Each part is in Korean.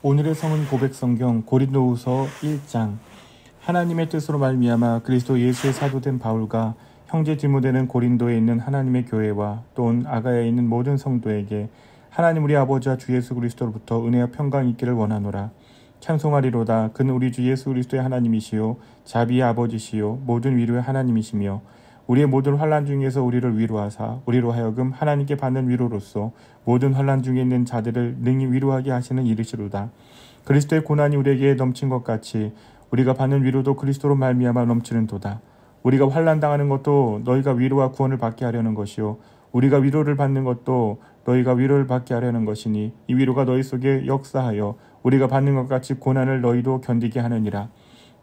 오늘의 성은 고백성경 고린도후서 1장. 하나님의 뜻으로 말미암아 그리스도 예수의 사도된 바울과 형제 디모데는 고린도에 있는 하나님의 교회와 또는 아가야에 있는 모든 성도에게 하나님 우리 아버지와 주 예수 그리스도로부터 은혜와 평강이 있기를 원하노라. 찬송하리로다. 그는 우리 주 예수 그리스도의 하나님이시요 자비의 아버지시요 모든 위로의 하나님이시며 우리의 모든 환난 중에서 우리를 위로하사 우리로 하여금 하나님께 받는 위로로서 모든 환난 중에 있는 자들을 능히 위로하게 하시는 이르시로다. 그리스도의 고난이 우리에게 넘친 것 같이 우리가 받는 위로도 그리스도로 말미암아 넘치는 도다. 우리가 환난 당하는 것도 너희가 위로와 구원을 받게 하려는 것이요 우리가 위로를 받는 것도 너희가 위로를 받게 하려는 것이니 이 위로가 너희 속에 역사하여 우리가 받는 것 같이 고난을 너희도 견디게 하느니라.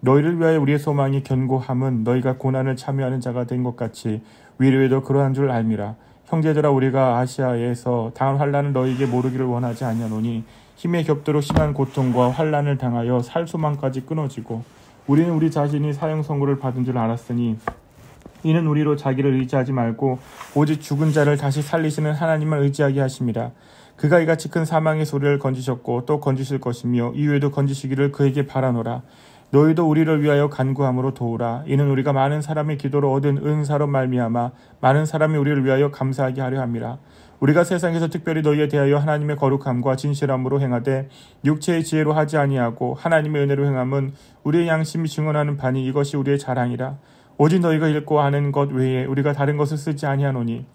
너희를 위하여 우리의 소망이 견고함은 너희가 고난을 참여하는 자가 된 것 같이 위로에도 그러한 줄 알미라. 형제들아, 우리가 아시아에서 당한 환난을 너희에게 모르기를 원하지 아니하노니 힘에 겹도록 심한 고통과 환난을 당하여 살 소망까지 끊어지고 우리는 우리 자신이 사형 선고를 받은 줄 알았으니 이는 우리로 자기를 의지하지 말고 오직 죽은 자를 다시 살리시는 하나님을 의지하게 하심이라. 그가 이같이 큰 사망의 소리를 건지셨고 또 건지실 것이며 이후에도 건지시기를 그에게 바라노라. 너희도 우리를 위하여 간구함으로 도우라. 이는 우리가 많은 사람의 기도로 얻은 은사로 말미암아 많은 사람이 우리를 위하여 감사하게 하려 함이라. 우리가 세상에서 특별히 너희에 대하여 하나님의 거룩함과 진실함으로 행하되 육체의 지혜로 하지 아니하고 하나님의 은혜로 행함은 우리의 양심이 증언하는 바니 이것이 우리의 자랑이라. 오직 너희가 읽고 아는 것 외에 우리가 다른 것을 쓰지 아니하노니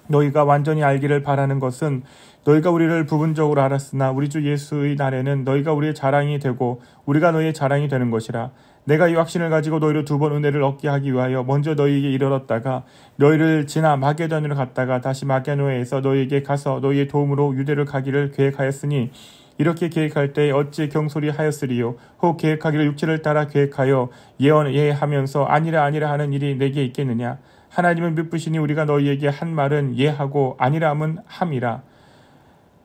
너희가 완전히 알기를 바라는 것은 너희가 우리를 부분적으로 알았으나 우리 주 예수의 날에는 너희가 우리의 자랑이 되고 우리가 너희의 자랑이 되는 것이라. 내가 이 확신을 가지고 너희로 2번 은혜를 얻게 하기 위하여 먼저 너희에게 이르렀다가 너희를 지나 마게도냐로 갔다가 다시 마게도냐에서 너희에게 가서 너희의 도움으로 유대를 가기를 계획하였으니 이렇게 계획할 때 어찌 경솔히 하였으리요. 혹 계획하기를 육체를 따라 계획하여 예언하면서 아니라 하는 일이 내게 있겠느냐. 하나님은 미쁘시니 우리가 너희에게 한 말은 예하고 아니라 함은 함이라.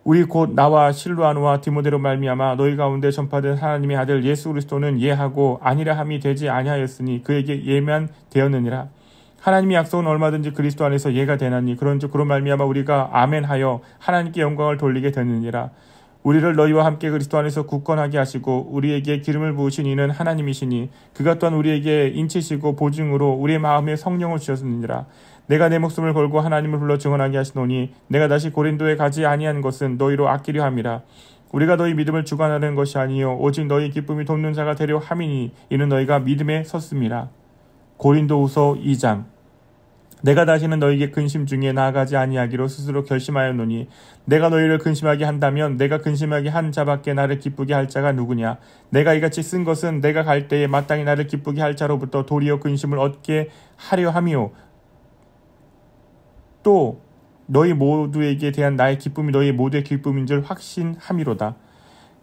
우리 곧 나와 실루아노와 디모데로 말미암아 너희 가운데 전파된 하나님의 아들 예수 그리스도는 예하고 아니라 함이 되지 아니하였으니 그에게 예만 되었느니라. 하나님의 약속은 얼마든지 그리스도 안에서 예가 되나니 그런즉 그로 말미암아 우리가 아멘하여 하나님께 영광을 돌리게 되느니라. 우리를 너희와 함께 그리스도 안에서 굳건하게 하시고 우리에게 기름을 부으신 이는 하나님이시니 그가 또한 우리에게 인치시고 보증으로 우리의 마음에 성령을 주셨느니라. 내가 내 목숨을 걸고 하나님을 불러 증언하게 하시노니 내가 다시 고린도에 가지 아니한 것은 너희로 아끼려 함이라. 우리가 너희 믿음을 주관하는 것이 아니요 오직 너희 기쁨이 돕는 자가 되려 함이니 이는 너희가 믿음에 섰음이라. 고린도후서 2장. 내가 다시는 너희에게 근심 중에 나아가지 아니하기로 스스로 결심하였노니 내가 너희를 근심하게 한다면 내가 근심하게 한 자밖에 나를 기쁘게 할 자가 누구냐. 내가 이같이 쓴 것은 내가 갈 때에 마땅히 나를 기쁘게 할 자로부터 도리어 근심을 얻게 하려 함이요 또 너희 모두에게 대한 나의 기쁨이 너희 모두의 기쁨인 줄 확신함이로다.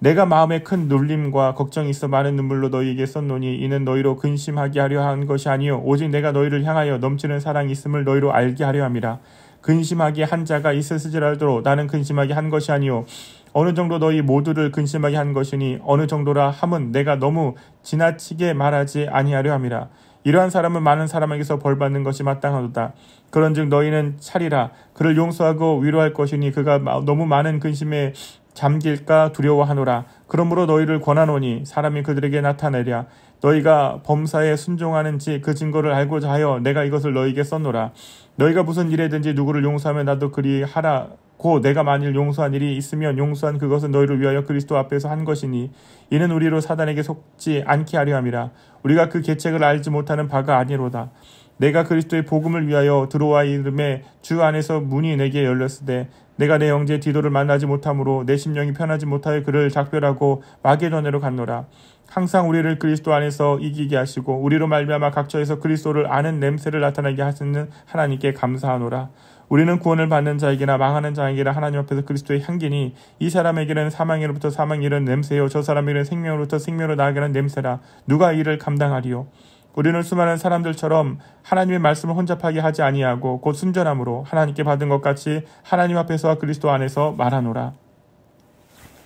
내가 마음에 큰 눌림과 걱정이 있어 많은 눈물로 너희에게 썼노니 이는 너희로 근심하게 하려 한 것이 아니요 오직 내가 너희를 향하여 넘치는 사랑이 있음을 너희로 알게 하려 함이라. 근심하게 한 자가 있을지라도 나는 근심하게 한 것이 아니요 어느 정도 너희 모두를 근심하게 한 것이니 어느 정도라 함은 내가 너무 지나치게 말하지 아니하려 함이라. 이러한 사람은 많은 사람에게서 벌받는 것이 마땅하도다. 그런즉 너희는 차리라. 그를 용서하고 위로할 것이니 그가 너무 많은 근심에 잠길까 두려워하노라. 그러므로 너희를 권하노니 사람이 그들에게 나타내랴. 너희가 범사에 순종하는지 그 증거를 알고자 하여 내가 이것을 너희에게 썼노라. 너희가 무슨 일에든지 누구를 용서하면 나도 그리 하라고 내가 만일 용서한 일이 있으면 용서한 그것은 너희를 위하여 그리스도 앞에서 한 것이니 이는 우리로 사단에게 속지 않게 하려 함이라. 우리가 그 계책을 알지 못하는 바가 아니로다. 내가 그리스도의 복음을 위하여 들어와 이름에 주 안에서 문이 내게 열렸으되 내가 내 형제 디도를 만나지 못하므로 내 심령이 편하지 못하여 그를 작별하고 마게도냐로 갔노라. 항상 우리를 그리스도 안에서 이기게 하시고 우리로 말미암아 각처에서 그리스도를 아는 냄새를 나타나게 하시는 하나님께 감사하노라. 우리는 구원을 받는 자에게나 망하는 자에게나 하나님 앞에서 그리스도의 향기니 이 사람에게는 사망으로부터 사망이 이르는 냄새요 저 사람에게는 생명으로부터 생명으로 나아가게 하는 냄새라. 누가 이를 감당하리요. 우리는 수많은 사람들처럼 하나님의 말씀을 혼잡하게 하지 아니하고 곧 순전함으로 하나님께 받은 것 같이 하나님 앞에서와 그리스도 안에서 말하노라.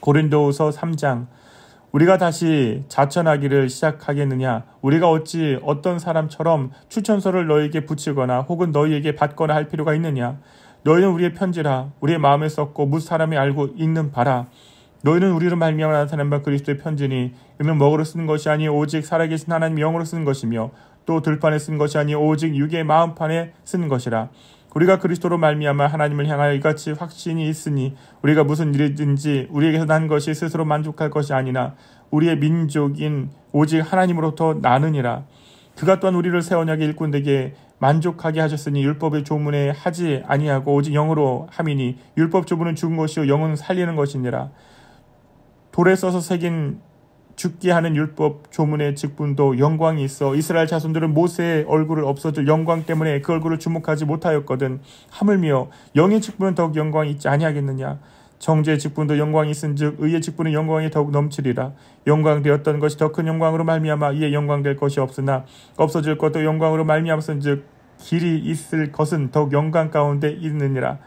고린도후서 3장. 우리가 다시 자천하기를 시작하겠느냐. 우리가 어찌 어떤 사람처럼 추천서를 너희에게 붙이거나 혹은 너희에게 받거나 할 필요가 있느냐. 너희는 우리의 편지라. 우리의 마음에 썼고 무 사람이 알고 읽는 바라. 너희는 우리로 말미암아 나타난 바 그리스도의 편지니 이는 먹으로 쓰는 것이 아니 오직 살아계신 하나님 영으로 쓰는 것이며 또 들판에 쓰는 것이 아니 오직 육의 마음판에 쓰는 것이라. 우리가 그리스도로 말미암아 하나님을 향하여 이같이 확신이 있으니 우리가 무슨 일이든지 우리에게서 난 것이 스스로 만족할 것이 아니나 우리의 민족인 오직 하나님으로부터 나느니라. 그가 또한 우리를 새 언약의 일꾼되게 만족하게 하셨으니 율법의 조문에 하지 아니하고 오직 영으로 함이니 율법 조문은 죽은 것이요 영은 살리는 것이니라. 돌에 써서 새긴 죽게 하는 율법 조문의 직분도 영광이 있어 이스라엘 자손들은 모세의 얼굴을 없어질 영광 때문에 그 얼굴을 주목하지 못하였거든. 하물며 영의 직분은 더욱 영광이 있지 아니하겠느냐. 정죄의 직분도 영광이 있은즉 의의 직분은 영광이 더욱 넘치리라. 영광되었던 것이 더 큰 영광으로 말미암아 이에 영광될 것이 없으나 없어질 것도 영광으로 말미암았은즉 길이 있을 것은 더욱 영광 가운데 있느니라.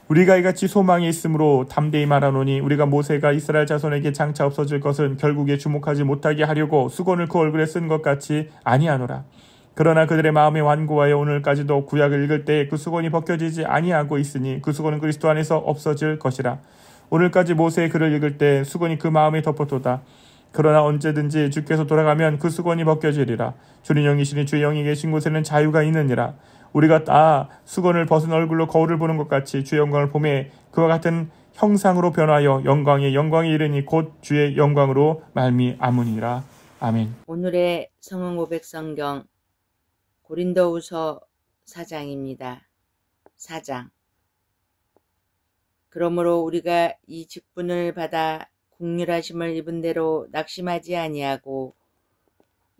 우리가 이같이 소망이 있으므로 담대히 말하노니 우리가 모세가 이스라엘 자손에게 장차 없어질 것은 결국에 주목하지 못하게 하려고 수건을 그 얼굴에 쓴 것 같이 아니하노라. 그러나 그들의 마음에 완고하여 오늘까지도 구약을 읽을 때 그 수건이 벗겨지지 아니하고 있으니 그 수건은 그리스도 안에서 없어질 것이라. 오늘까지 모세의 글을 읽을 때 수건이 그 마음에 덮어도다. 그러나 언제든지 주께서 돌아가면 그 수건이 벗겨지리라. 주는 영이시니 주의 영이 계신 곳에는 자유가 있느니라. 우리가 다 수건을 벗은 얼굴로 거울을 보는 것 같이 주의 영광을 보매 그와 같은 형상으로 변하여 영광에 영광에 이르니 곧 주의 영광으로 말미암으니라. 아멘. 오늘의 성은 고백 성경 고린도후서 4장입니다. 4장. 그러므로 우리가 이 직분을 받아 국률하심을 입은 대로 낙심하지 아니하고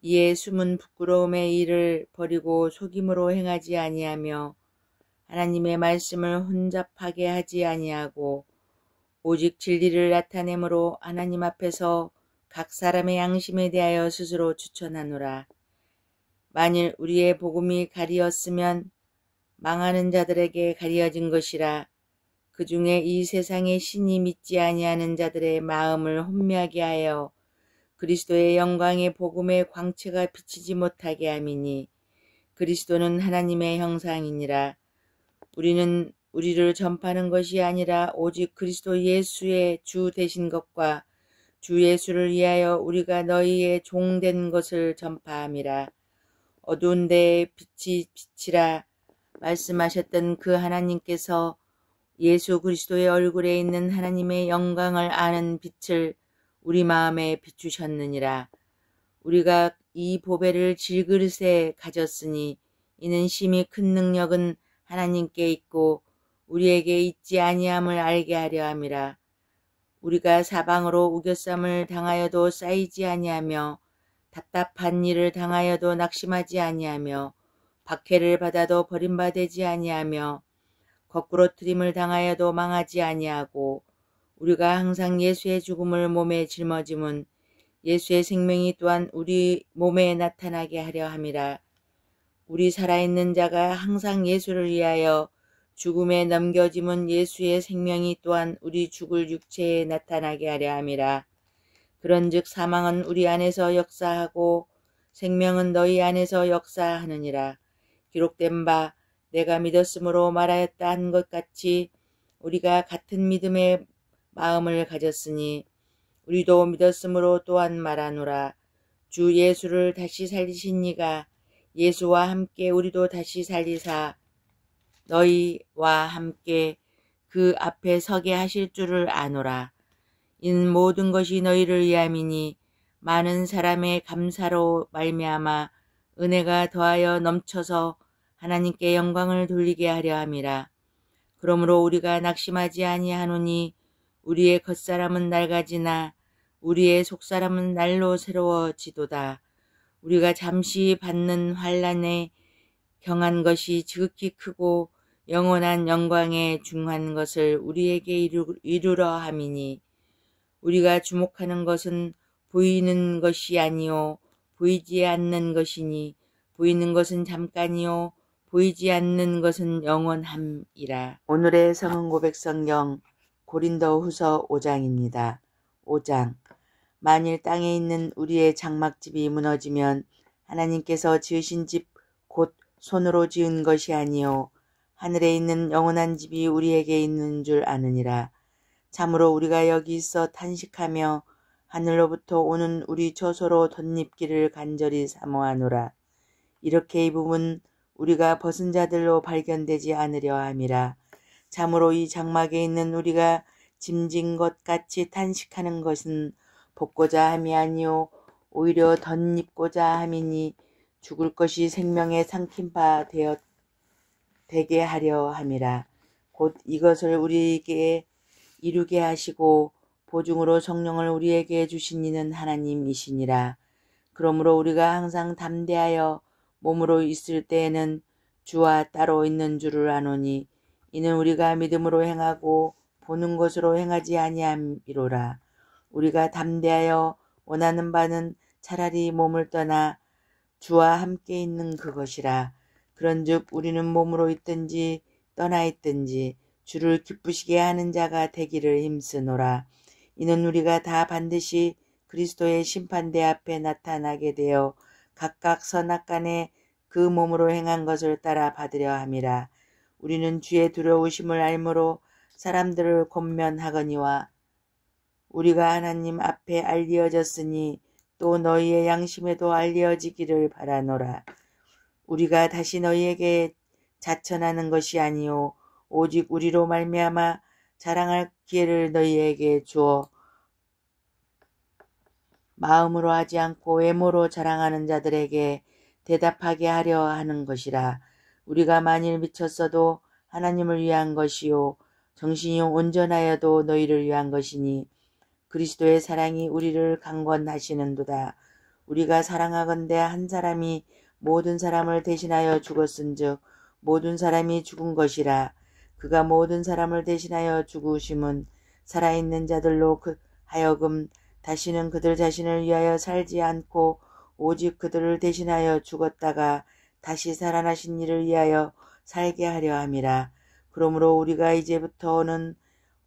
이에 숨은 부끄러움의 일을 버리고 속임으로 행하지 아니하며 하나님의 말씀을 혼잡하게 하지 아니하고 오직 진리를 나타내므로 하나님 앞에서 각 사람의 양심에 대하여 스스로 추천하노라. 만일 우리의 복음이 가리었으면 망하는 자들에게 가리어진 것이라. 그 중에 이 세상의 신이 믿지 아니하는 자들의 마음을 혼미하게 하여 그리스도의 영광의 복음의 광채가 비치지 못하게 함이니 그리스도는 하나님의 형상이니라. 우리는 우리를 전파하는 것이 아니라 오직 그리스도 예수의 주 되신 것과 주 예수를 위하여 우리가 너희의 종된 것을 전파함이라. 어두운 데에 빛이 비치라 말씀하셨던 그 하나님께서 예수 그리스도의 얼굴에 있는 하나님의 영광을 아는 빛을 우리 마음에 비추셨느니라. 우리가 이 보배를 질그릇에 가졌으니 이는 심히 큰 능력은 하나님께 있고 우리에게 있지 아니함을 알게 하려 함이라. 우리가 사방으로 우겨쌈을 당하여도 쌓이지 아니하며 답답한 일을 당하여도 낙심하지 아니하며 박해를 받아도 버림받지 아니하며 거꾸로뜨림을 당하여도 망하지 아니하고 우리가 항상 예수의 죽음을 몸에 짊어짐은 예수의 생명이 또한 우리 몸에 나타나게 하려 함이라. 우리 살아있는 자가 항상 예수를 위하여 죽음에 넘겨짐은 예수의 생명이 또한 우리 죽을 육체에 나타나게 하려 함이라. 그런즉 사망은 우리 안에서 역사하고 생명은 너희 안에서 역사하느니라. 기록된 바 내가 믿었으므로 말하였다 한 것 같이 우리가 같은 믿음의 마음을 가졌으니 우리도 믿었으므로 또한 말하노라. 주 예수를 다시 살리신 이가 예수와 함께 우리도 다시 살리사 너희와 함께 그 앞에 서게 하실 줄을 아노라. 이는 모든 것이 너희를 위함이니 많은 사람의 감사로 말미암아 은혜가 더하여 넘쳐서 하나님께 영광을 돌리게 하려 함이라. 그러므로 우리가 낙심하지 아니하노니 우리의 겉사람은 낡아지나 우리의 속사람은 날로 새로워지도다. 우리가 잠시 받는 환난에 경한 것이 지극히 크고 영원한 영광에 중한 것을 우리에게 이루려 함이니 우리가 주목하는 것은 보이는 것이 아니요 보이지 않는 것이니 보이는 것은 잠깐이요 보이지 않는 것은 영원함이라. 오늘의 성은 고백 성경 고린도후서 5장입니다. 5장. 만일 땅에 있는 우리의 장막집이 무너지면 하나님께서 지으신 집 곧 손으로 지은 것이 아니요 하늘에 있는 영원한 집이 우리에게 있는 줄 아느니라. 참으로 우리가 여기 있어 탄식하며 하늘로부터 오는 우리 처소로 덧입기를 간절히 사모하노라. 이렇게 입음은 우리가 벗은 자들로 발견되지 않으려 함이라. 참으로 이 장막에 있는 우리가 짐진 것 같이 탄식하는 것은 벗고자 함이 아니요 오히려 덧입고자 함이니 죽을 것이 생명의 삼킨 바 되게 하려 함이라. 곧 이것을 우리에게 이루게 하시고 보증으로 성령을 우리에게 주신 이는 하나님이시니라. 그러므로 우리가 항상 담대하여 몸으로 있을 때에는 주와 따로 있는 줄을 아노니 이는 우리가 믿음으로 행하고 보는 것으로 행하지 아니함이로라. 우리가 담대하여 원하는 바는 차라리 몸을 떠나 주와 함께 있는 그것이라. 그런즉 우리는 몸으로 있든지 떠나 있든지 주를 기쁘시게 하는 자가 되기를 힘쓰노라. 이는 우리가 다 반드시 그리스도의 심판대 앞에 나타나게 되어 각각 선악간에 그 몸으로 행한 것을 따라 받으려 함이라. 우리는 주의 두려우심을 알므로 사람들을 권면하거니와 우리가 하나님 앞에 알리어졌으니 또 너희의 양심에도 알리어지기를 바라노라. 우리가 다시 너희에게 자천하는 것이 아니요 오직 우리로 말미암아 자랑할 기회를 너희에게 주어 마음으로 하지 않고 외모로 자랑하는 자들에게 대답하게 하려 하는 것이라. 우리가 만일 미쳤어도 하나님을 위한 것이요 정신이 온전하여도 너희를 위한 것이니 그리스도의 사랑이 우리를 강권하시는도다. 우리가 사랑하건대 한 사람이 모든 사람을 대신하여 죽었은즉 모든 사람이 죽은 것이라. 그가 모든 사람을 대신하여 죽으심은 살아있는 자들로 하여금 다시는 그들 자신을 위하여 살지 않고 오직 그들을 대신하여 죽었다가 다시 살아나신 이를 위하여 살게 하려 함이라. 그러므로 우리가 이제부터는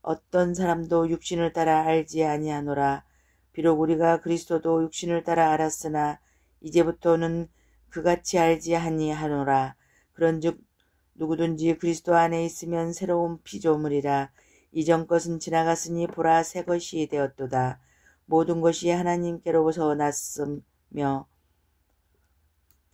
어떤 사람도 육신을 따라 알지 아니하노라. 비록 우리가 그리스도도 육신을 따라 알았으나 이제부터는 그같이 알지 아니하노라. 그런즉 누구든지 그리스도 안에 있으면 새로운 피조물이라. 이전 것은 지나갔으니 보라 새 것이 되었도다. 모든 것이 하나님께로부터 났으며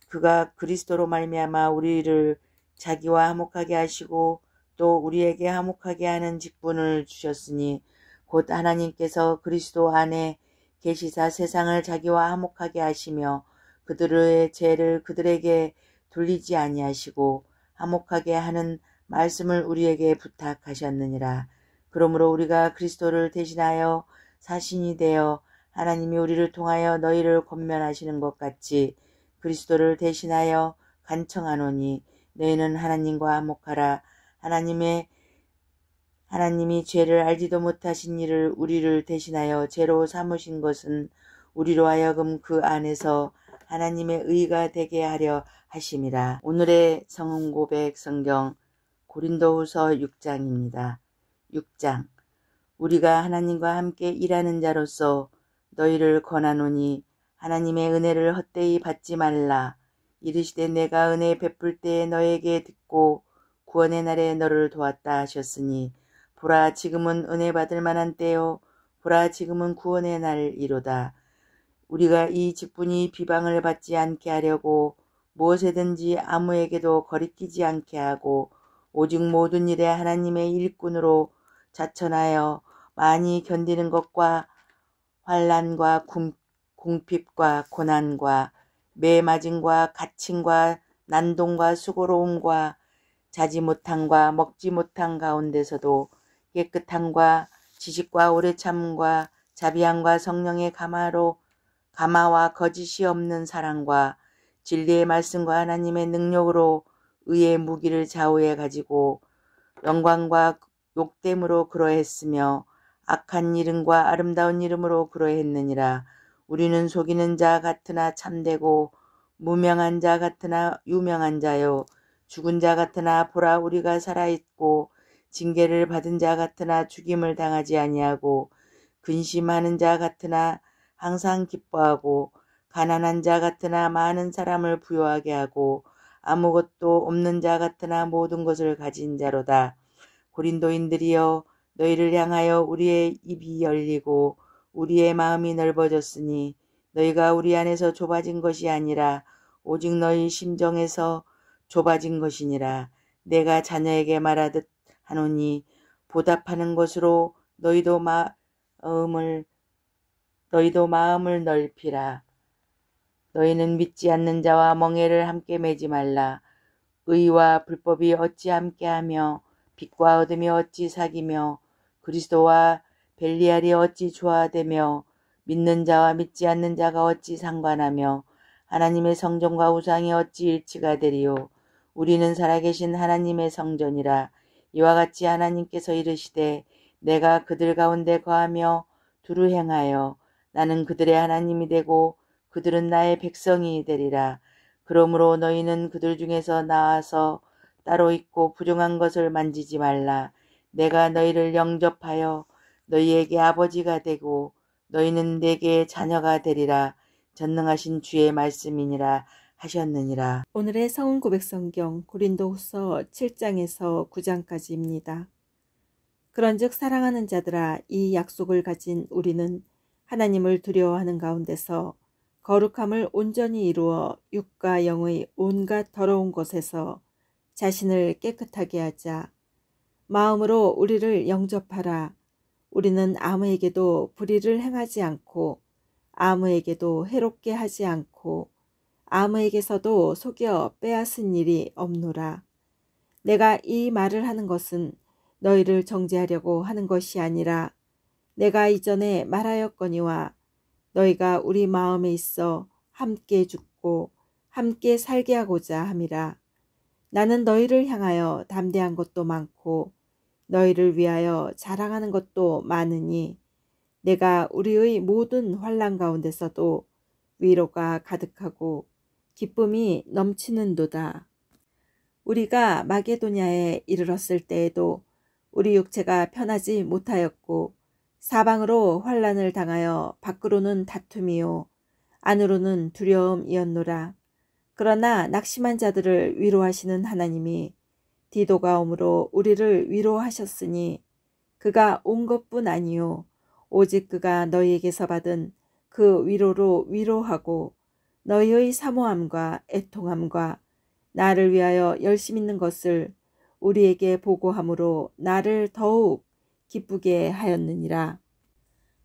그가 그리스도로 말미암아 우리를 자기와 화목하게 하시고 또 우리에게 화목하게 하는 직분을 주셨으니 곧 하나님께서 그리스도 안에 계시사 세상을 자기와 화목하게 하시며 그들의 죄를 그들에게 돌리지 아니하시고 화목하게 하는 말씀을 우리에게 부탁하셨느니라. 그러므로 우리가 그리스도를 대신하여 사신이 되어 하나님이 우리를 통하여 너희를 권면하시는 것 같이 그리스도를 대신하여 간청하노니 너희는 하나님과 화목하라. 하나님이 죄를 알지도 못하신 이를 우리를 대신하여 죄로 삼으신 것은 우리로 하여금 그 안에서 하나님의 의가 되게 하려 하심이라. 오늘의 성은 고백 성경 고린도후서 6장입니다. 6장 우리가 하나님과 함께 일하는 자로서 너희를 권하노니 하나님의 은혜를 헛되이 받지 말라. 이르시되 내가 은혜 베풀 때에 너에게 듣고 구원의 날에 너를 도왔다 하셨으니 보라 지금은 은혜 받을 만한 때요 보라 지금은 구원의 날이로다. 우리가 이 직분이 비방을 받지 않게 하려고 무엇에든지 아무에게도 거리끼지 않게 하고 오직 모든 일에 하나님의 일꾼으로 자천하여 많이 견디는 것과 환난과 궁핍과 고난과 매맞음과 갇힘과 난동과 수고로움과 자지 못함과 먹지 못한 가운데서도 깨끗함과 지식과 오래 참음과 자비함과 성령의 감화와 거짓이 없는 사랑과 진리의 말씀과 하나님의 능력으로 의의 무기를 좌우해 가지고 영광과 욕됨으로 그러했으며 악한 이름과 아름다운 이름으로 그러했느니라. 우리는 속이는 자 같으나 참되고 무명한 자 같으나 유명한 자요 죽은 자 같으나 보라 우리가 살아있고 징계를 받은 자 같으나 죽임을 당하지 아니하고 근심하는 자 같으나 항상 기뻐하고 가난한 자 같으나 많은 사람을 부요하게 하고 아무것도 없는 자 같으나 모든 것을 가진 자로다. 고린도인들이여 너희를 향하여 우리의 입이 열리고 우리의 마음이 넓어졌으니 너희가 우리 안에서 좁아진 것이 아니라 오직 너희 심정에서 좁아진 것이니라. 내가 자녀에게 말하듯 하노니 보답하는 것으로 너희도 마음을 넓히라. 너희는 믿지 않는 자와 멍에를 함께 매지 말라. 의와 불법이 어찌 함께하며 빛과 어둠이 어찌 사귀며 그리스도와 벨리알이 어찌 조화되며 믿는 자와 믿지 않는 자가 어찌 상관하며 하나님의 성전과 우상이 어찌 일치가 되리요. 우리는 살아계신 하나님의 성전이라. 이와 같이 하나님께서 이르시되 내가 그들 가운데 거하며 두루 행하여 나는 그들의 하나님이 되고 그들은 나의 백성이 되리라. 그러므로 너희는 그들 중에서 나와서 따로 있고 부정한 것을 만지지 말라. 내가 너희를 영접하여 너희에게 아버지가 되고 너희는 내게 자녀가 되리라. 전능하신 주의 말씀이니라 하셨느니라. 오늘의 성은 고백 성경 고린도후서 7장에서 9장까지입니다. 그런즉 사랑하는 자들아, 이 약속을 가진 우리는 하나님을 두려워하는 가운데서 거룩함을 온전히 이루어 육과 영의 온갖 더러운 것에서 자신을 깨끗하게 하자. 마음으로 우리를 영접하라. 우리는 아무에게도 불의를 행하지 않고 아무에게도 해롭게 하지 않고 아무에게서도 속여 빼앗은 일이 없노라. 내가 이 말을 하는 것은 너희를 정죄하려고 하는 것이 아니라 내가 이전에 말하였거니와 너희가 우리 마음에 있어 함께 죽고 함께 살게 하고자 함이라. 나는 너희를 향하여 담대한 것도 많고 너희를 위하여 자랑하는 것도 많으니 내가 우리의 모든 환난 가운데서도 위로가 가득하고 기쁨이 넘치는도다. 우리가 마게도냐에 이르렀을 때에도 우리 육체가 편하지 못하였고 사방으로 환난을 당하여 밖으로는 다툼이요 안으로는 두려움이었노라. 그러나 낙심한 자들을 위로하시는 하나님이 디도가 오므로 우리를 위로하셨으니 그가 온 것뿐 아니요 오직 그가 너희에게서 받은 그 위로로 위로하고 너희의 사모함과 애통함과 나를 위하여 열심 있는 것을 우리에게 보고함으로 나를 더욱 기쁘게 하였느니라.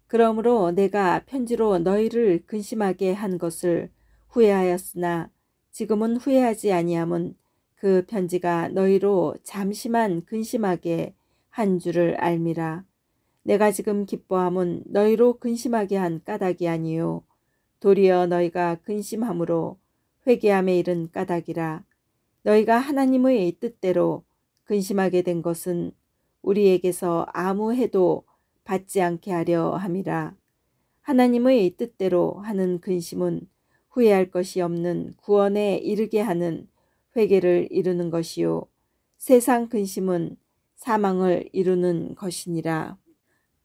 그러므로 내가 편지로 너희를 근심하게 한 것을 후회하였으나 지금은 후회하지 아니함은 그 편지가 너희로 잠시만 근심하게 한 줄을 알미라. 내가 지금 기뻐함은 너희로 근심하게 한 까닭이 아니요 도리어 너희가 근심함으로 회개함에 이른 까닭이라. 너희가 하나님의 뜻대로 근심하게 된 것은 우리에게서 아무 해도 받지 않게 하려 함이라. 하나님의 뜻대로 하는 근심은 후회할 것이 없는 구원에 이르게 하는 회개를 이루는 것이요 세상 근심은 사망을 이루는 것이니라.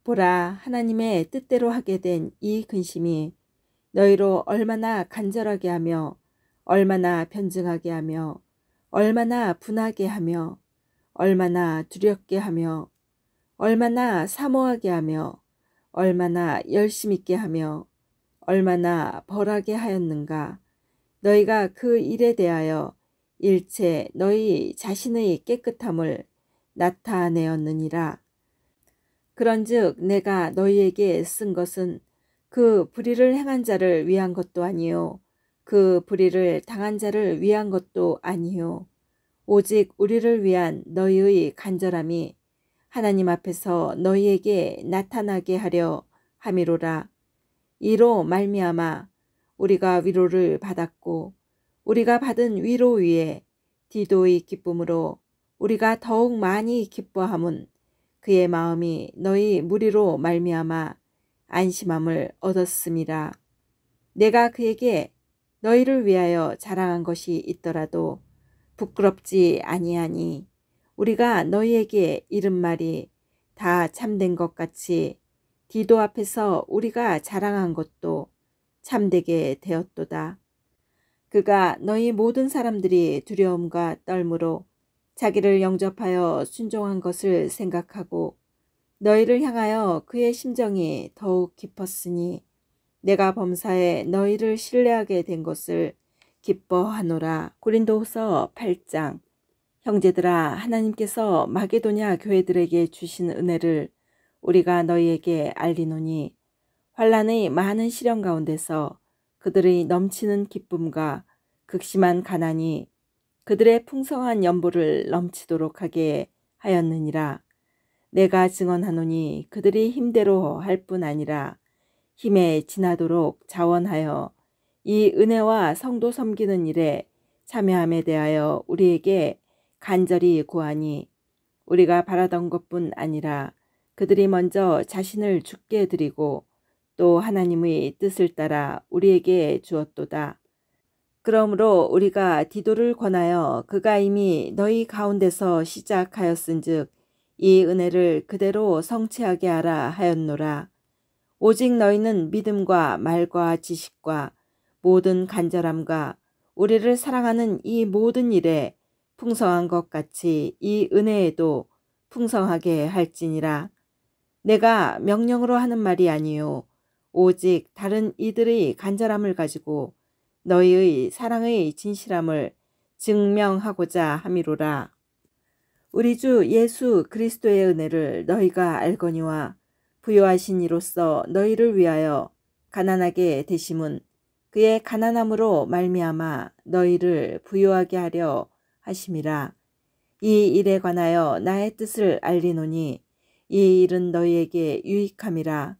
보라, 하나님의 뜻대로 하게 된 이 근심이 너희로 얼마나 간절하게 하며 얼마나 변증하게 하며 얼마나 분하게 하며 얼마나 두렵게 하며 얼마나 사모하게 하며 얼마나 열심 있게 하며 얼마나 벌하게 하였는가. 너희가 그 일에 대하여 일체 너희 자신의 깨끗함을 나타내었느니라. 그런즉 내가 너희에게 쓴 것은 그 불의를 행한 자를 위한 것도 아니요 그 불의를 당한 자를 위한 것도 아니요 오직 우리를 위한 너희의 간절함이 하나님 앞에서 너희에게 나타나게 하려 함이로라. 이로 말미암아 우리가 위로를 받았고 우리가 받은 위로 위에 디도의 기쁨으로 우리가 더욱 많이 기뻐함은 그의 마음이 너희 무리로 말미암아 안심함을 얻었음이라. 내가 그에게 너희를 위하여 자랑한 것이 있더라도 부끄럽지 아니하니 우리가 너희에게 이른 말이 다 참된 것 같이 디도 앞에서 우리가 자랑한 것도 참되게 되었도다. 그가 너희 모든 사람들이 두려움과 떨므로 자기를 영접하여 순종한 것을 생각하고 너희를 향하여 그의 심정이 더욱 깊었으니 내가 범사에 너희를 신뢰하게 된 것을 기뻐하노라. 고린도후서 8장. 형제들아, 하나님께서 마게도냐 교회들에게 주신 은혜를 우리가 너희에게 알리노니 환난의 많은 시련 가운데서 그들의 넘치는 기쁨과 극심한 가난이 그들의 풍성한 연보를 넘치도록 하게 하였느니라. 내가 증언하노니 그들이 힘대로 할 뿐 아니라 힘에 지나도록 자원하여 이 은혜와 성도 섬기는 일에 참여함에 대하여 우리에게 간절히 구하니 우리가 바라던 것뿐 아니라 그들이 먼저 자신을 죽게 드리고 또 하나님의 뜻을 따라 우리에게 주었도다. 그러므로 우리가 디도를 권하여 그가 이미 너희 가운데서 시작하였은즉 이 은혜를 그대로 성취하게 하라 하였노라. 오직 너희는 믿음과 말과 지식과 모든 간절함과 우리를 사랑하는 이 모든 일에 풍성한 것 같이 이 은혜에도 풍성하게 할지니라. 내가 명령으로 하는 말이 아니요 오직 다른 이들의 간절함을 가지고 너희의 사랑의 진실함을 증명하고자 함이로라. 우리 주 예수 그리스도의 은혜를 너희가 알거니와 부요하신 이로써 너희를 위하여 가난하게 되심은 그의 가난함으로 말미암아 너희를 부요하게 하려 하심이라. 이 일에 관하여 나의 뜻을 알리노니 이 일은 너희에게 유익함이라.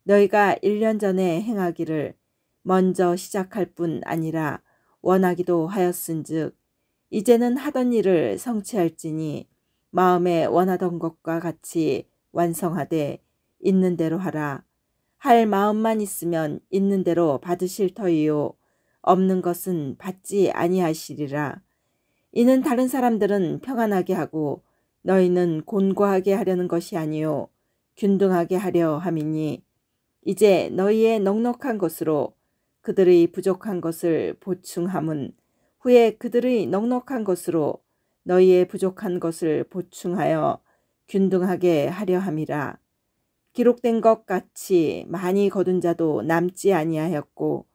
너희가 1년 전에 행하기를 먼저 시작할 뿐 아니라 원하기도 하였은즉 이제는 하던 일을 성취할지니 마음에 원하던 것과 같이 완성하되 있는 대로 하라. 할 마음만 있으면 있는 대로 받으실 터이요 없는 것은 받지 아니하시리라. 이는 다른 사람들은 평안하게 하고 너희는 곤고하게 하려는 것이 아니요 균등하게 하려 함이니 이제 너희의 넉넉한 것으로 그들의 부족한 것을 보충함은 후에 그들의 넉넉한 것으로 너희의 부족한 것을 보충하여 균등하게 하려 함이라. 기록된 것 같이 많이 거둔 자도 남지 아니하였고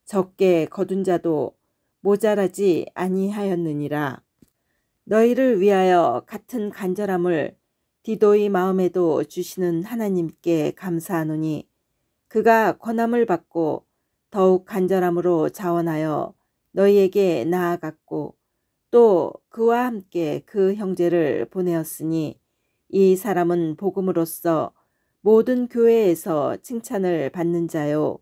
적게 거둔 자도 모자라지 아니하였느니라. 너희를 위하여 같은 간절함을 디도의 마음에도 주시는 하나님께 감사하노니 그가 권함을 받고 더욱 간절함으로 자원하여 너희에게 나아갔고 또 그와 함께 그 형제를 보내었으니 이 사람은 복음으로써 모든 교회에서 칭찬을 받는 자요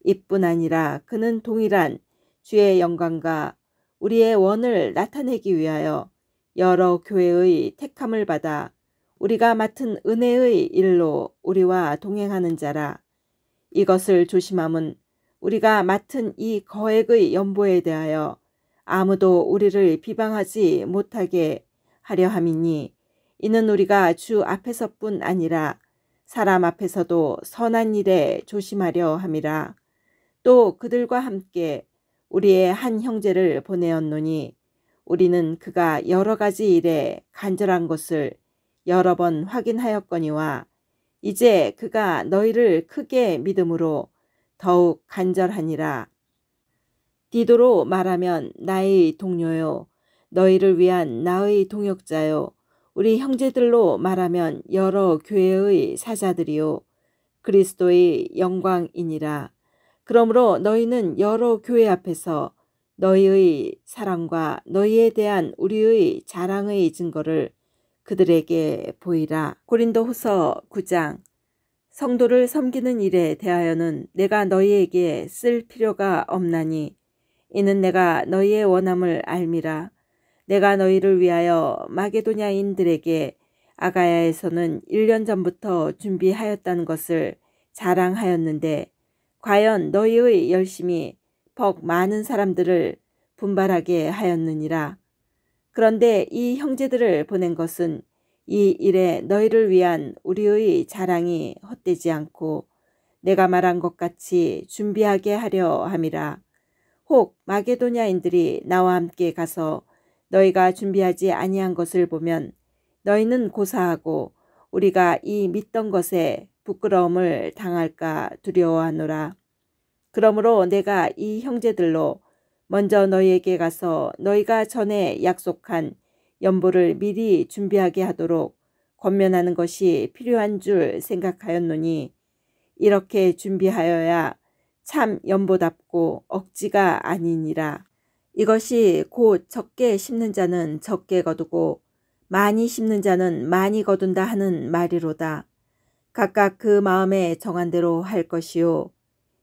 이뿐 아니라 그는 동일한 주의 영광과 우리의 원을 나타내기 위하여 여러 교회의 택함을 받아 우리가 맡은 은혜의 일로 우리와 동행하는 자라. 이것을 조심함은 우리가 맡은 이 거액의 연보에 대하여 아무도 우리를 비방하지 못하게 하려 함이니 이는 우리가 주 앞에서뿐 아니라 사람 앞에서도 선한 일에 조심하려 함이라. 또 그들과 함께 우리의 한 형제를 보내었노니 우리는 그가 여러 가지 일에 간절한 것을 여러 번 확인하였거니와 이제 그가 너희를 크게 믿음으로 더욱 간절하니라. 디도로 말하면 나의 동료요 너희를 위한 나의 동역자요 우리 형제들로 말하면 여러 교회의 사자들이요 그리스도의 영광이니라. 그러므로 너희는 여러 교회 앞에서 너희의 사랑과 너희에 대한 우리의 자랑의 증거를 그들에게 보이라. 고린도후서 9장. 성도를 섬기는 일에 대하여는 내가 너희에게 쓸 필요가 없나니 이는 내가 너희의 원함을 알미라. 내가 너희를 위하여 마게도냐인들에게 아가야에서는 1년 전부터 준비하였다는 것을 자랑하였는데 과연 너희의 열심이 벅 많은 사람들을 분발하게 하였느니라. 그런데 이 형제들을 보낸 것은 이 일에 너희를 위한 우리의 자랑이 헛되지 않고 내가 말한 것 같이 준비하게 하려 함이라. 혹 마게도냐인들이 나와 함께 가서 너희가 준비하지 아니한 것을 보면 너희는 고사하고 우리가 이 믿던 것에 부끄러움을 당할까 두려워하노라. 그러므로 내가 이 형제들로 먼저 너희에게 가서 너희가 전에 약속한 연보를 미리 준비하게 하도록 권면하는 것이 필요한 줄 생각하였노니 이렇게 준비하여야 참 연보답고 억지가 아니니라. 이것이 곧 적게 심는 자는 적게 거두고 많이 심는 자는 많이 거둔다 하는 말이로다. 각각 그 마음에 정한 대로 할 것이요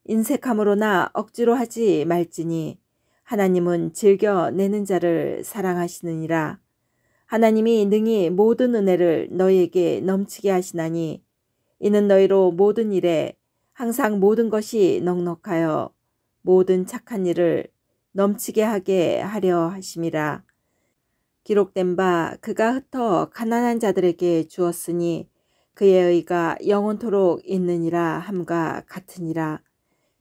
인색함으로나 억지로 하지 말지니 하나님은 즐겨 내는 자를 사랑하시느니라. 하나님이 능히 모든 은혜를 너희에게 넘치게 하시나니 이는 너희로 모든 일에 항상 모든 것이 넉넉하여 모든 착한 일을 넘치게 하게 하려 하심이라. 기록된 바 그가 흩어 가난한 자들에게 주었으니 그의 의가 영원토록 있느니라 함과 같으니라.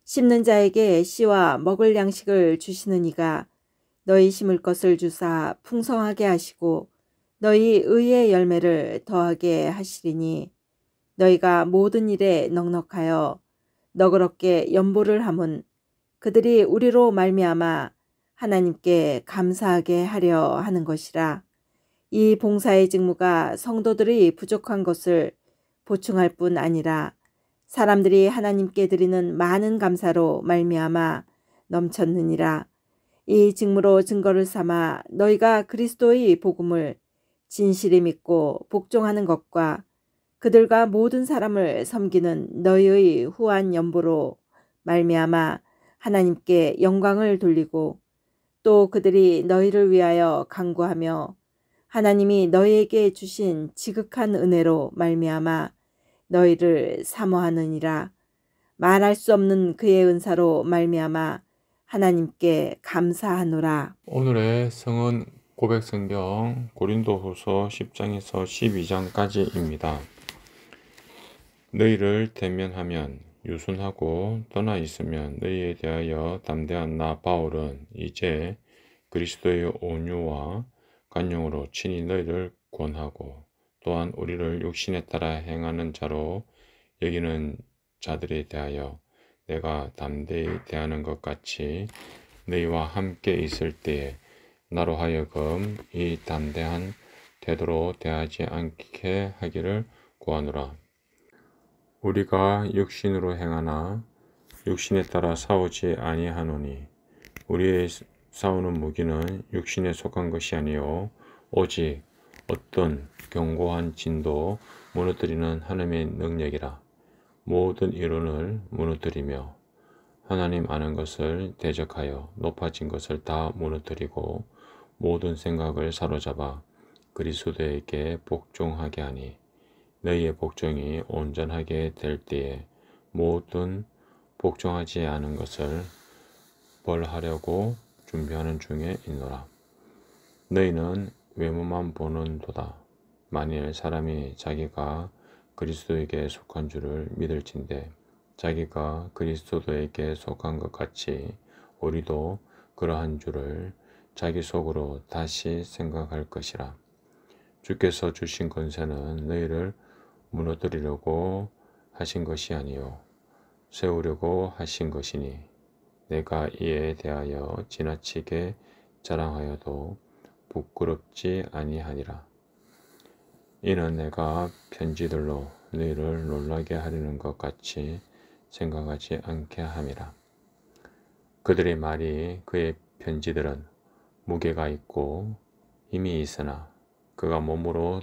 심는 자에게 씨와 먹을 양식을 주시는 이가 너희 심을 것을 주사 풍성하게 하시고 너희 의의 열매를 더하게 하시리니 너희가 모든 일에 넉넉하여 너그럽게 연보를 함은 그들이 우리로 말미암아 하나님께 감사하게 하려 하는 것이라. 이 봉사의 직무가 성도들이 부족한 것을 보충할 뿐 아니라 사람들이 하나님께 드리는 많은 감사로 말미암아 넘쳤느니라. 이 직무로 증거를 삼아 너희가 그리스도의 복음을 진실히 믿고 복종하는 것과 그들과 모든 사람을 섬기는 너희의 후한 연보로 말미암아 하나님께 영광을 돌리고 또 그들이 너희를 위하여 간구하며 하나님이 너희에게 주신 지극한 은혜로 말미암아 너희를 사모하느니라. 말할 수 없는 그의 은사로 말미암아 하나님께 감사하노라. 오늘의 성은 고백성경 고린도후서 10장에서 12장까지입니다. 너희를 대면하면 유순하고 떠나 있으면 너희에 대하여 담대한 나 바울은 이제 그리스도의 온유와 관용으로 친히 너희를 권하고 또한 우리를 육신에 따라 행하는 자로 여기는 자들에 대하여 내가 담대히 대하는 것 같이 너희와 함께 있을 때에 나로 하여금 이 담대한 태도로 대하지 않게 하기를 구하노라. 우리가 육신으로 행하나 육신에 따라 싸우지 아니하노니 우리의 싸우는 무기는 육신에 속한 것이 아니요 오직 어떤 견고한 진도 무너뜨리는 하나님의 능력이라. 모든 이론을 무너뜨리며 하나님 아는 것을 대적하여 높아진 것을 다 무너뜨리고 모든 생각을 사로잡아 그리스도에게 복종하게 하니 너희의 복종이 온전하게 될 때에 모든 복종하지 않은 것을 벌하려고 준비하는 중에 있노라. 너희는 외모만 보는도다. 만일 사람이 자기가 그리스도에게 속한 줄을 믿을진대 자기가 그리스도에게 속한 것 같이 우리도 그러한 줄을 자기 속으로 다시 생각할 것이라. 주께서 주신 권세는 너희를 무너뜨리려고 하신 것이 아니요 세우려고 하신 것이니 내가 이에 대하여 지나치게 자랑하여도 부끄럽지 아니하니라. 이는 내가 편지들로 너희를 놀라게 하려는 것 같이 생각하지 않게 함이라. 그들의 말이 그의 편지들은 무게가 있고 힘이 있으나 그가 몸으로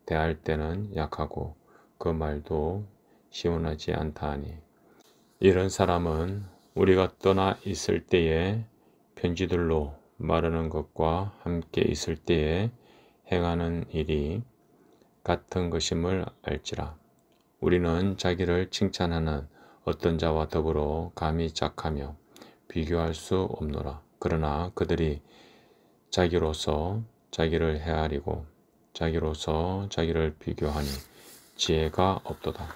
대할 때는 약하고 그 말도 시원하지 않다 하니 이런 사람은 우리가 떠나 있을 때에 편지들로 말하는 것과 함께 있을 때에 행하는 일이 같은 것임을 알지라. 우리는 자기를 칭찬하는 어떤 자와 더불어 감히 짝하며 비교할 수 없노라. 그러나 그들이 자기로서 자기를 헤아리고 자기로서 자기를 비교하니 지혜가 없도다.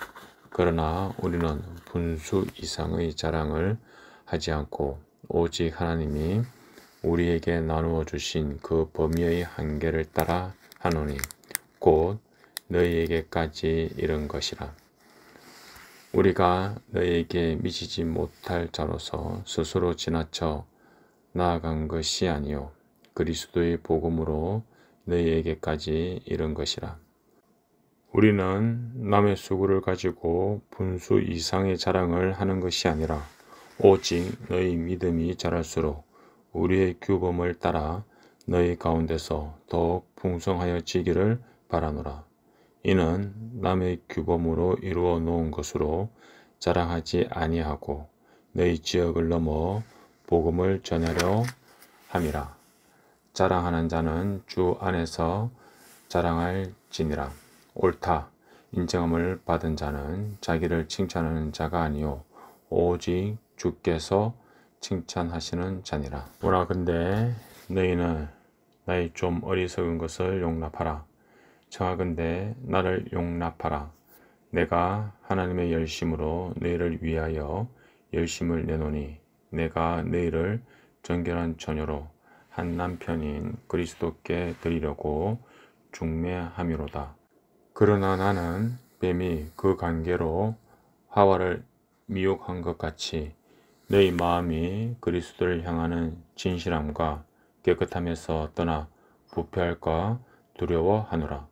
그러나 우리는 분수 이상의 자랑을 하지 않고 오직 하나님이 우리에게 나누어 주신 그 범위의 한계를 따라 하노니 곧 너희에게까지 이른 것이라. 우리가 너희에게 미치지 못할 자로서 스스로 지나쳐 나아간 것이 아니요 그리스도의 복음으로 너희에게까지 이른 것이라. 우리는 남의 수고를 가지고 분수 이상의 자랑을 하는 것이 아니라 오직 너희 믿음이 자랄수록 우리의 규범을 따라 너희 가운데서 더욱 풍성하여지기를 바라노라. 이는 남의 규범으로 이루어 놓은 것으로 자랑하지 아니하고 너희 지역을 넘어 복음을 전하려 함이라. 자랑하는 자는 주 안에서 자랑할지니라. 옳다 인정함을 받은 자는 자기를 칭찬하는 자가 아니요 오직 주께서 칭찬하시는 자니라. 원하건대 너희는 나의 좀 어리석은 것을 용납하라. 청하건대 나를 용납하라. 내가 하나님의 열심으로 너희를 위하여 열심을 내노니 내가 너희를 정결한 처녀로 한 남편인 그리스도께 드리려고 중매함이로다. 그러나 나는 뱀이 그 관계로 하와를 미혹한 것 같이 너희 마음이 그리스도를 향하는 진실함과 깨끗함에서 떠나 부패할까 두려워하노라.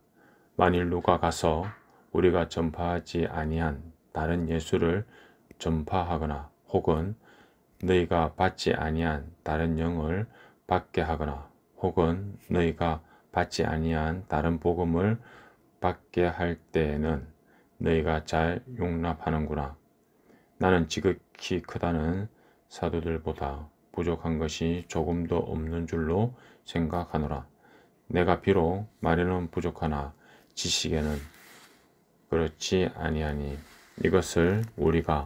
만일 누가 가서 우리가 전파하지 아니한 다른 예수를 전파하거나 혹은 너희가 받지 아니한 다른 영을 받게 하거나 혹은 너희가 받지 아니한 다른 복음을 받게 할 때에는 너희가 잘 용납하는구나. 나는 지극히 크다는 사도들보다 부족한 것이 조금도 없는 줄로 생각하노라. 내가 비록 말에는 부족하나 지식에는 그렇지 아니하니 이것을 우리가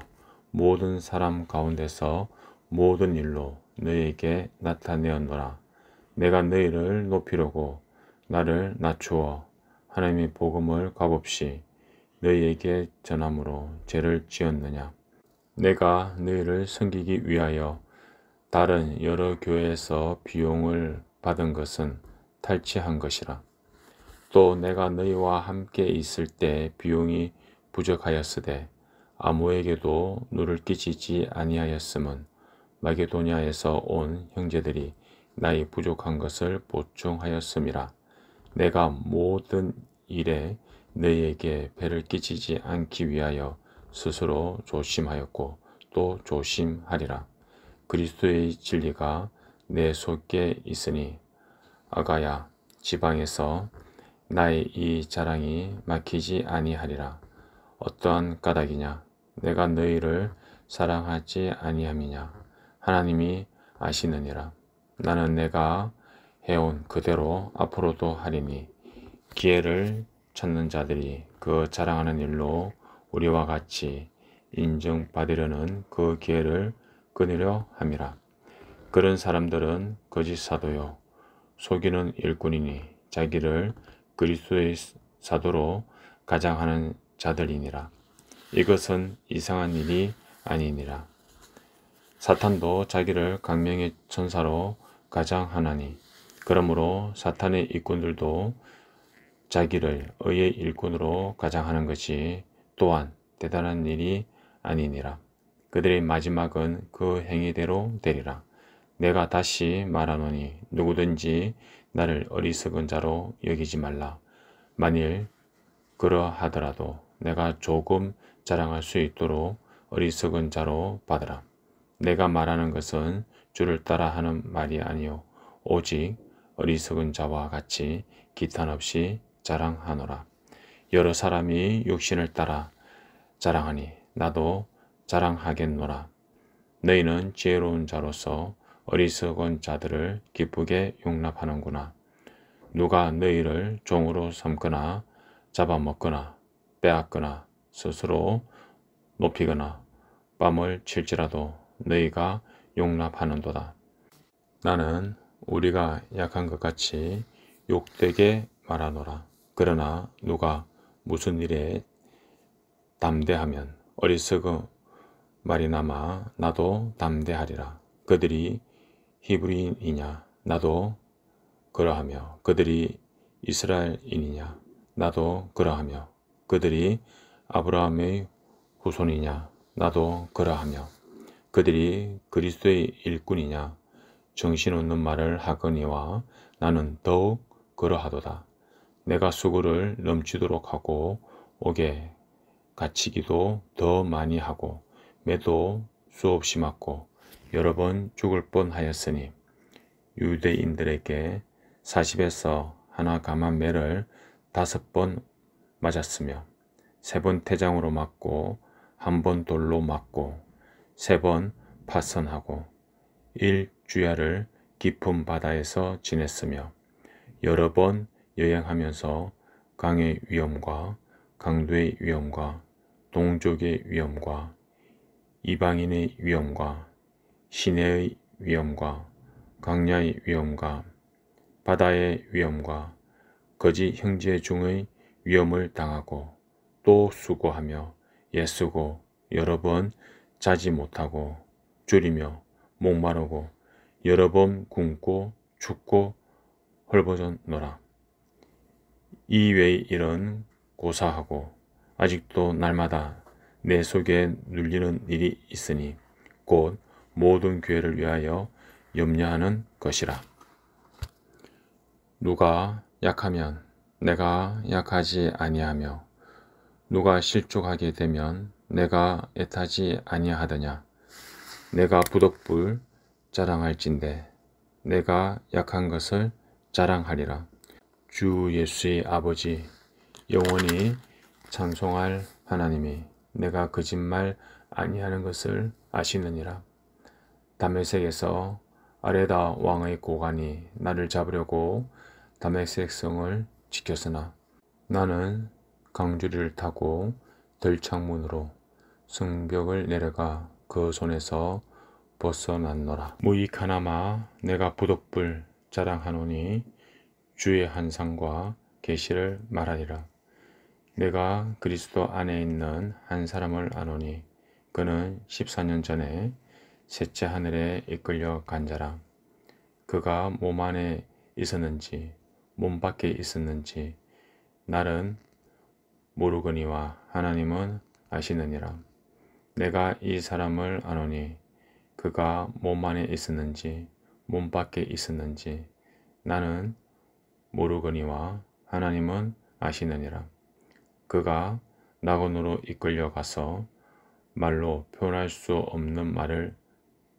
모든 사람 가운데서 모든 일로 너희에게 나타내었노라. 내가 너희를 높이려고 나를 낮추어 하나님의 복음을 값없이 너희에게 전함으로 죄를 지었느냐. 내가 너희를 섬기기 위하여 다른 여러 교회에서 비용을 받은 것은 탈취한 것이라. 또 내가 너희와 함께 있을 때 비용이 부족하였으되 아무에게도 누를 끼치지 아니하였음은 마게도냐에서 온 형제들이 나의 부족한 것을 보충하였음이라. 내가 모든 일에 너희에게 배를 끼치지 않기 위하여 스스로 조심하였고 또 조심하리라. 그리스도의 진리가 내 속에 있으니 아가야 지방에서 나의 이 자랑이 막히지 아니하리라. 어떠한 까닭이냐? 내가 너희를 사랑하지 아니함이냐? 하나님이 아시느니라. 나는 내가 해온 그대로 앞으로도 하리니 기회를 찾는 자들이 그 자랑하는 일로 우리와 같이 인정받으려는 그 기회를 끊으려 함이라. 그런 사람들은 거짓 사도요 속이는 일꾼이니 자기를 그리스도의 사도로 가장하는 자들이니라. 이것은 이상한 일이 아니니라. 사탄도 자기를 강명의 천사로 가장하나니 그러므로 사탄의 일꾼들도 자기를 의의 일꾼으로 가장하는 것이 또한 대단한 일이 아니니라. 그들의 마지막은 그 행위대로 되리라. 내가 다시 말하노니 누구든지 나를 어리석은 자로 여기지 말라. 만일 그러하더라도 내가 조금 자랑할 수 있도록 어리석은 자로 받으라. 내가 말하는 것은 주를 따라 하는 말이 아니요 오직 어리석은 자와 같이 기탄 없이 자랑하노라. 여러 사람이 육신을 따라 자랑하니 나도 자랑하겠노라. 너희는 지혜로운 자로서 어리석은 자들을 기쁘게 용납하는구나. 누가 너희를 종으로 삼거나 잡아먹거나 빼앗거나 스스로 높이거나 뺨을 칠지라도 너희가 용납하는도다. 나는 우리가 약한 것 같이 욕되게 말하노라. 그러나 누가 무슨 일에 담대하면 어리석은 말이나마 나도 담대하리라. 그들이 히브리인이냐 나도 그러하며 그들이 이스라엘인이냐 나도 그러하며 그들이 아브라함의 후손이냐 나도 그러하며 그들이 그리스도의 일꾼이냐 정신없는 말을 하거니와 나는 더욱 그러하도다. 내가 수고를 넘치도록 하고 옥에 갇히기도 더 많이 하고 매도 수없이 맞고 여러 번 죽을 뻔하였으니 유대인들에게 40에서 하나 감한 매를 5번 맞았으며 3번 태장으로 맞고 1번 돌로 맞고 3번 파선하고 1주야를 깊은 바다에서 지냈으며 여러 번 여행하면서 강의 위험과 강도의 위험과 동족의 위험과 이방인의 위험과 시내의 위험과 강야의 위험과 바다의 위험과 거짓 형제 중의 위험을 당하고 또 수고하며 애쓰고 여러 번 자지 못하고 줄이며 목마르고 여러 번 굶고 춥고 헐벗어노라. 이 외의 일은 고사하고 아직도 날마다 내 속에 눌리는 일이 있으니 곧 모든 교회를 위하여 염려하는 것이라. 누가 약하면 내가 약하지 아니하며 누가 실족하게 되면 내가 애타지 아니하더냐. 내가 부덕불 자랑할진대 내가 약한 것을 자랑하리라. 주 예수의 아버지 영원히 찬송할 하나님이 내가 거짓말 아니하는 것을 아시느니라. 다메섹에서 아레다 왕의 고관이 나를 잡으려고 다메섹 성을 지켰으나 나는 강주리를 타고 들창문으로 성벽을 내려가 그 손에서 벗어났노라. 무익하나마 내가 부덕불 자랑하노니 주의 한상과 계시를 말하리라. 내가 그리스도 안에 있는 한 사람을 아노니 그는 14년 전에 셋째 하늘에 이끌려 간 자라. 그가 몸 안에 있었는지 몸 밖에 있었는지 날은 모르거니와 하나님은 아시느니라. 내가 이 사람을 아노니 그가 몸 안에 있었는지 몸 밖에 있었는지 나는 모르거니와 하나님은 아시느니라. 그가 낙원으로 이끌려 가서 말로 표현할 수 없는 말을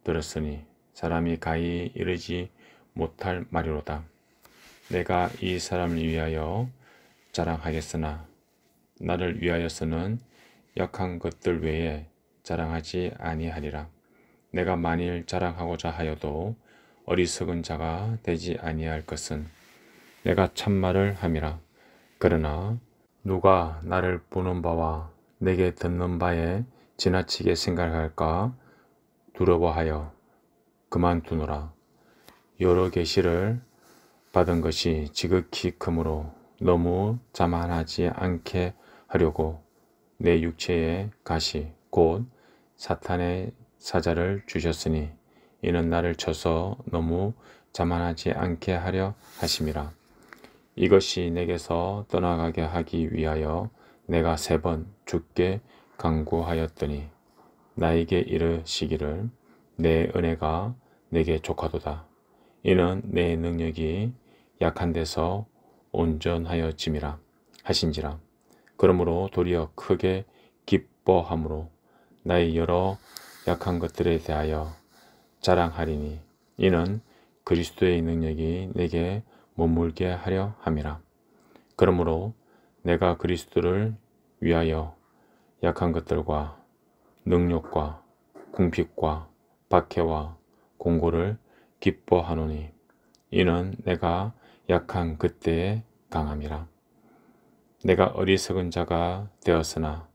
들었으니 사람이 가히 이르지 못할 말이로다. 내가 이 사람을 위하여 자랑하겠으나 나를 위하여서는 약한 것들 외에 자랑하지 아니하리라. 내가 만일 자랑하고자 하여도 어리석은 자가 되지 아니할 것은 내가 참말을 함이라. 그러나 누가 나를 보는 바와 내게 듣는 바에 지나치게 생각할까 두려워하여 그만두노라. 여러 계시를 받은 것이 지극히 크므로 너무 자만하지 않게 하려고 내 육체에 가시 곧 사탄의 사자를 주셨으니 이는 나를 쳐서 너무 자만하지 않게 하려 하심이라. 이것이 내게서 떠나가게 하기 위하여 내가 3번 주께 간구하였더니 나에게 이르시기를 내 은혜가 내게 족하도다. 이는 내 능력이 약한 데서 온전하여짐이라 하신지라. 그러므로 도리어 크게 기뻐함으로 나의 여러 약한 것들에 대하여 자랑하리니 이는 그리스도의 능력이 내게 머물게 하려 함이라. 그러므로 내가 그리스도를 위하여 약한 것들과 능력과 궁핍과 박해와 공고를 기뻐하노니 이는 내가 약한 그때의 강함이라. 내가 어리석은 자가 되었으나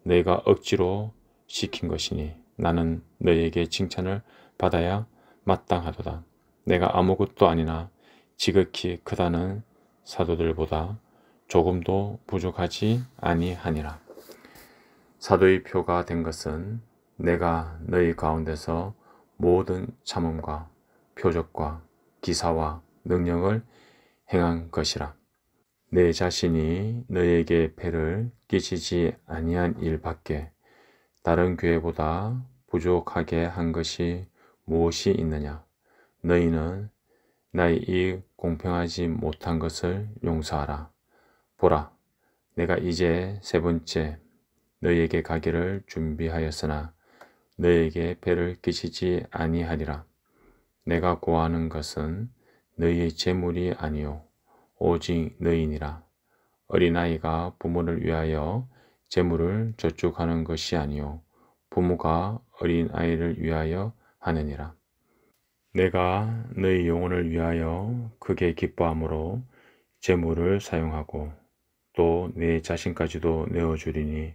너희가 억지로 시킨 것이니 나는 너희에게 칭찬을 받아야 마땅하도다. 내가 아무것도 아니나 지극히 크다는 사도들보다 조금도 부족하지 아니하니라. 사도의 표가 된 것은 내가 너희 가운데서 모든 참음과 표적과 기사와 능력을 행한 것이라. 내 자신이 너에게 폐를 끼치지 아니한 일밖에 다른 교회보다 부족하게 한 것이 무엇이 있느냐? 너희는 나의 이 공평하지 못한 것을 용서하라. 보라, 내가 이제 세 번째 너희에게 가기를 준비하였으나 너희에게 폐를 끼치지 아니하리라. 내가 구하는 것은 너희의 재물이 아니요 오직 너희니라. 어린아이가 부모를 위하여 재물을 저축하는 것이 아니요 부모가 어린아이를 위하여 하느니라. 내가 너희 영혼을 위하여 크게 기뻐함으로 재물을 사용하고 또 내 자신까지도 내어주리니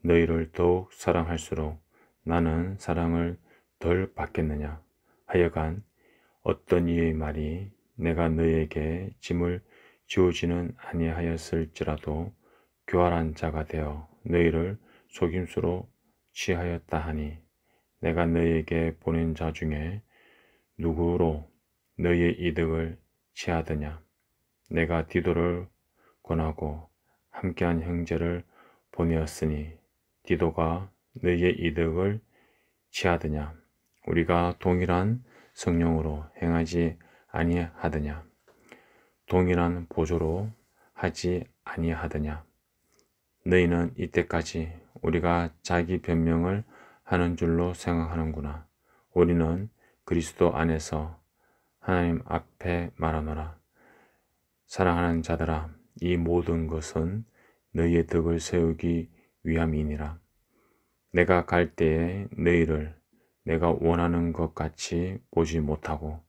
너희를 더욱 사랑할수록 나는 사랑을 덜 받겠느냐. 하여간 어떤 이의 말이 내가 너희에게 짐을 지우지는 아니하였을지라도 교활한 자가 되어 너희를 속임수로 취하였다 하니 내가 너희에게 보낸 자 중에 누구로 너희의 이득을 취하더냐. 내가 디도를 권하고 함께한 형제를 보내었으니 디도가 너희의 이득을 취하더냐. 우리가 동일한 성령으로 행하지 아니하더냐. 동일한 보조로 하지 아니하더냐. 너희는 이때까지 우리가 자기 변명을 하는 줄로 생각하는구나. 우리는 그리스도 안에서 하나님 앞에 말하노라. 사랑하는 자들아, 이 모든 것은 너희의 덕을 세우기 위함이니라. 내가 갈 때에 너희를 내가 원하는 것 같이 보지 못하고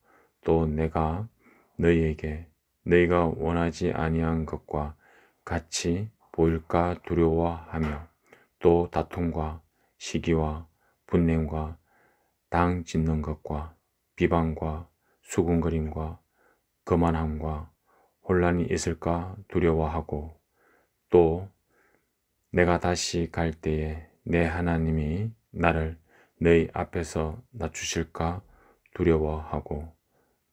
또 내가 너희에게 너희가 원하지 아니한 것과 같이 보일까 두려워하며 또 다툼과 시기와 분냄과 당 짓는 것과 비방과 수군거림과 거만함과 혼란이 있을까 두려워하고 또 내가 다시 갈 때에 내 하나님이 나를 너희 앞에서 낮추실까 두려워하고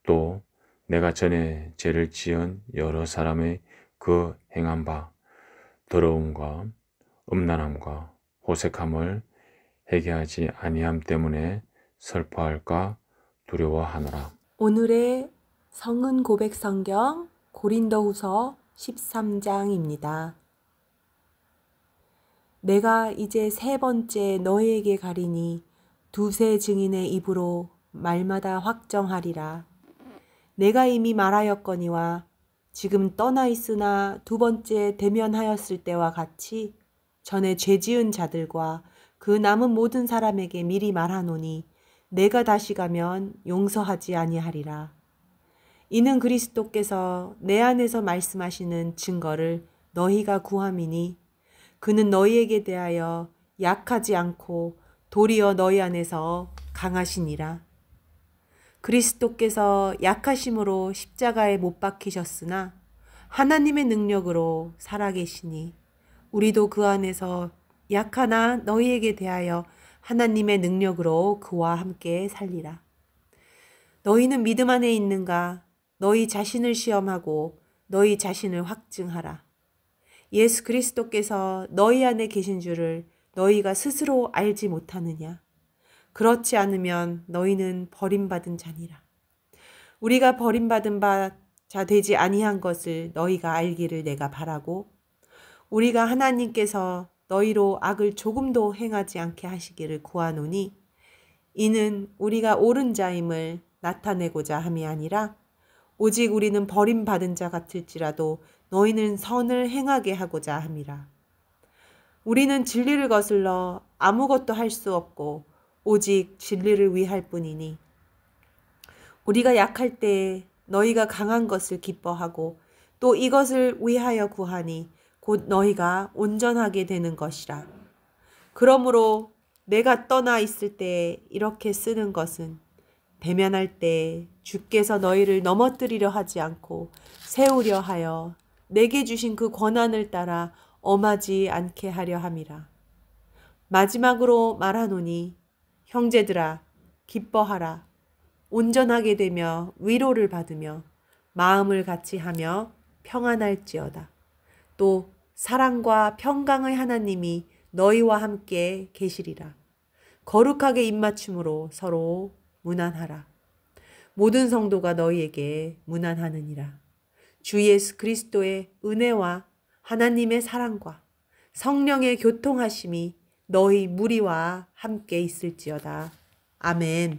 또 내가 전에 죄를 지은 여러 사람의 그 행한 바 더러움과 음란함과 호색함을 회개하지 아니함 때문에 슬퍼할까 두려워하노라. 오늘의 성은 고백 성경 고린도후서 13장입니다. 내가 이제 세 번째 너희에게 가리니 두세 증인의 입으로 말마다 확정하리라. 내가 이미 말하였거니와 지금 떠나 있으나 두 번째 대면하였을 때와 같이 전에 죄 지은 자들과 그 남은 모든 사람에게 미리 말하노니 내가 다시 가면 용서하지 아니하리라. 이는 그리스도께서 내 안에서 말씀하시는 증거를 너희가 구함이니 그는 너희에게 대하여 약하지 않고 도리어 너희 안에서 강하시니라. 그리스도께서 약하심으로 십자가에 못 박히셨으나 하나님의 능력으로 살아계시니 우리도 그 안에서 약하나 너희에게 대하여 하나님의 능력으로 그와 함께 살리라. 너희는 믿음 안에 있는가? 너희 자신을 시험하고 너희 자신을 확증하라. 예수 그리스도께서 너희 안에 계신 줄을 너희가 스스로 알지 못하느냐? 그렇지 않으면 너희는 버림받은 자니라. 우리가 버림받은 자 되지 아니한 것을 너희가 알기를 내가 바라고 우리가 하나님께서 너희로 악을 조금도 행하지 않게 하시기를 구하노니 이는 우리가 옳은 자임을 나타내고자 함이 아니라 오직 우리는 버림받은 자 같을지라도 너희는 선을 행하게 하고자 함이라. 우리는 진리를 거슬러 아무것도 할 수 없고 오직 진리를 위할 뿐이니 우리가 약할 때에 너희가 강한 것을 기뻐하고 또 이것을 위하여 구하니 곧 너희가 온전하게 되는 것이라. 그러므로 내가 떠나 있을 때에 이렇게 쓰는 것은 대면할 때 주께서 너희를 넘어뜨리려 하지 않고 세우려 하여 내게 주신 그 권한을 따라 엄하지 않게 하려 함이라. 마지막으로 말하노니 형제들아 기뻐하라. 온전하게 되며 위로를 받으며 마음을 같이 하며 평안할지어다. 또 사랑과 평강의 하나님이 너희와 함께 계시리라. 거룩하게 입맞춤으로 서로 문안하라. 모든 성도가 너희에게 문안하느니라. 주 예수 그리스도의 은혜와 하나님의 사랑과 성령의 교통하심이 너희 무리와 함께 있을지어다. 아멘.